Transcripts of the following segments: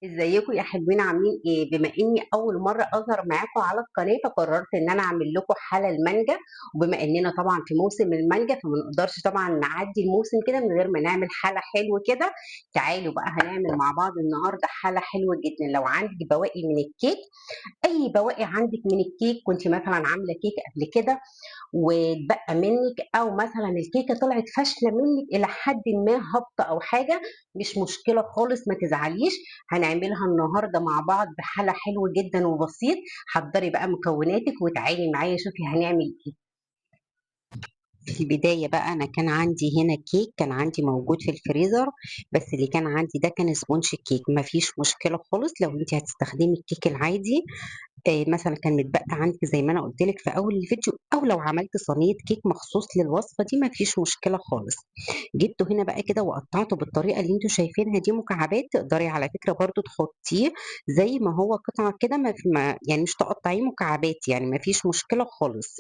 ازيكم يا حلوين عاملين ايه؟ بما اني اول مره اظهر معاكم على القناه فقررت ان انا اعمل لكم حلى المانجا. وبما اننا طبعا في موسم المانجا فما نقدرش طبعا نعدي الموسم كده من غير ما نعمل حلى حلو كده. تعالوا بقى هنعمل مع بعض النهارده حلى حلوه جدا. لو عندك بواقي من الكيك، اي بواقي عندك من الكيك، كنت مثلا عامله كيك قبل كده واتبقى منك، او مثلا الكيكه طلعت فاشله منك الى حد ما هبطه او حاجه، مش مشكله خالص، ما تزعليش. هنعملها النهارده مع بعض بحلى حلو جدا وبسيط. حضري بقى مكوناتك وتعالي معايا شوفي هنعمل ايه. في البداية بقى أنا كان عندي هنا كيك، كان عندي موجود في الفريزر، بس اللي كان عندي ده كان سبونج كيك. مفيش مشكلة خالص لو انت هتستخدمي الكيك العادي. مثلا كان متبقى عندك زي ما انا قلت لك في اول الفيديو، او لو عملت صينيه كيك مخصوص للوصفه دي ما فيش مشكله خالص. جبته هنا بقى كده وقطعته بالطريقه اللي انتوا شايفينها دي مكعبات. تقدري على فكره برضو تحطيه زي ما هو قطعه كده، يعني مش تقطعيه مكعبات، يعني ما فيش مشكله خالص.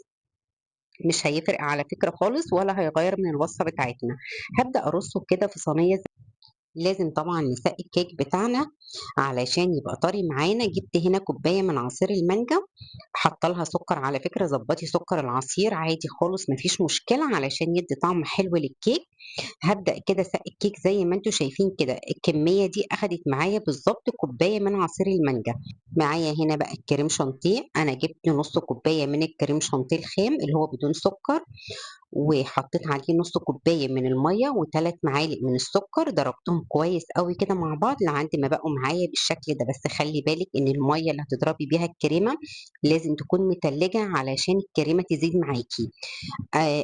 مش هيفرق على فكره خالص ولا هيغير من الوصفه بتاعتنا. هبدا ارصه كده في صينيه. لازم طبعا نسقي الكيك بتاعنا علشان يبقى طري معانا. جبت هنا كوبايه من عصير المانجا، حاطه لها سكر. على فكره ظبطي سكر العصير عادي خالص مفيش مشكله علشان يدي طعم حلو للكيك. هبدا كده اسقي الكيك زي ما انتم شايفين كده. الكميه دي اخدت معايا بالظبط كوبايه من عصير المانجا. معايا هنا بقى الكريم شانتيه، انا جبت نص كوبايه من الكريم شانتيه الخام اللي هو بدون سكر، وحطيت عليه نص كوبايه من الميه وثلاث معالق من السكر. ضربتهم كويس قوي كده مع بعض لعند ما بقوا معايا بالشكل ده. بس خلي بالك ان الميه اللي هتضربي بيها الكريمه لازم تكون متلجه علشان الكريمه تزيد معاكي.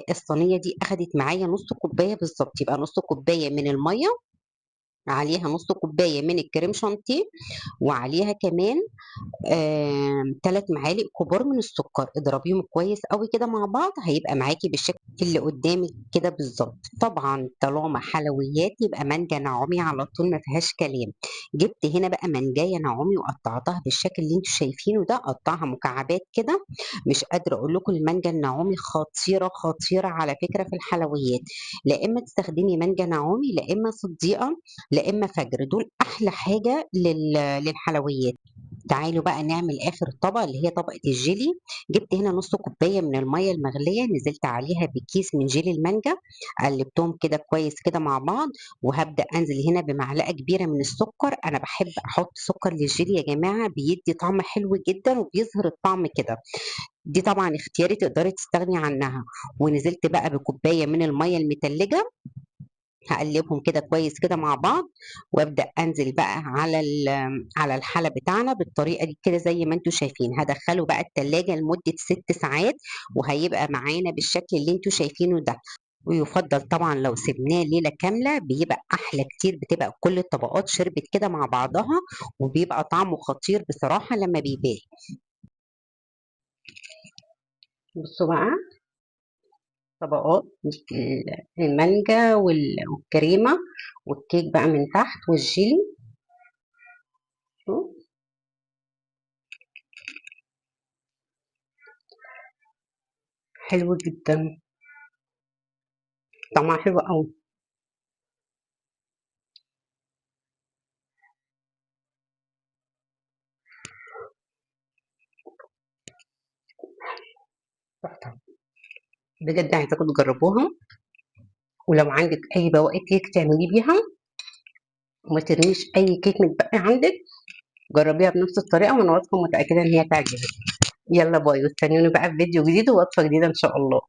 الصينيه دي اخدت معايا نص كوبايه بالظبط، يبقى نص كوبايه من الميه عليها نص كوبايه من الكريم شانتيه، وعليها كمان 3 معالق كبار من السكر. اضربيهم كويس قوي كده مع بعض هيبقى معاكي بالشكل اللي قدامك كده بالظبط. طبعا طالما حلويات يبقى مانجا نعومي على طول ما فيهاش كلام. جبت هنا بقى مانجايه نعومي وقطعتها بالشكل اللي انتوا شايفينه ده، قطعها مكعبات كده. مش قادره اقول لكم المانجا النعومي خطيره خطيره على فكره في الحلويات. لا اما تستخدمي مانجا نعومي، لا اما صديقه، لا اما فجر، دول احلى حاجه للحلويات. تعالوا بقى نعمل اخر طبقه اللي هي طبقه الجيلي. جبت هنا نص كوبايه من الميه المغليه، نزلت عليها بكيس من جيلي المانجا، قلبتهم كده كويس كده مع بعض. وهبدا انزل هنا بمعلقه كبيره من السكر. انا بحب احط سكر للجيلي يا جماعه، بيدي طعم حلو جدا وبيظهر الطعم كده. دي طبعا اختياري، تقدري تستغني عنها. ونزلت بقى بكوبايه من الميه المتلجه، هقلبهم كده كويس كده مع بعض. وابدا انزل بقى على الحلى بتاعنا بالطريقه دي كده زي ما انتم شايفين. هدخله بقى التلاجة لمده 6 ساعات، وهيبقى معانا بالشكل اللي انتم شايفينه ده. ويفضل طبعا لو سبناه ليله كامله بيبقى احلى كتير، بتبقى كل الطبقات شربت كده مع بعضها، وبيبقى طعمه خطير بصراحه لما بيبان. بصوا بقى، طبقات المانجا والكريمه والكيك بقى من تحت والجيلي. حلو جدا، طعمها حلو قوي. تحفة. بجد عايزاكم تجربوها. ولو عندك اي بواقي كيك تعملي بيها وما ترميش اي كيك متبقي عندك، جربيها بنفس الطريقه وانا واثقه متاكده ان هي تعجبك. يلا باي، واستنوني بقى في فيديو جديد ووصفه جديده ان شاء الله.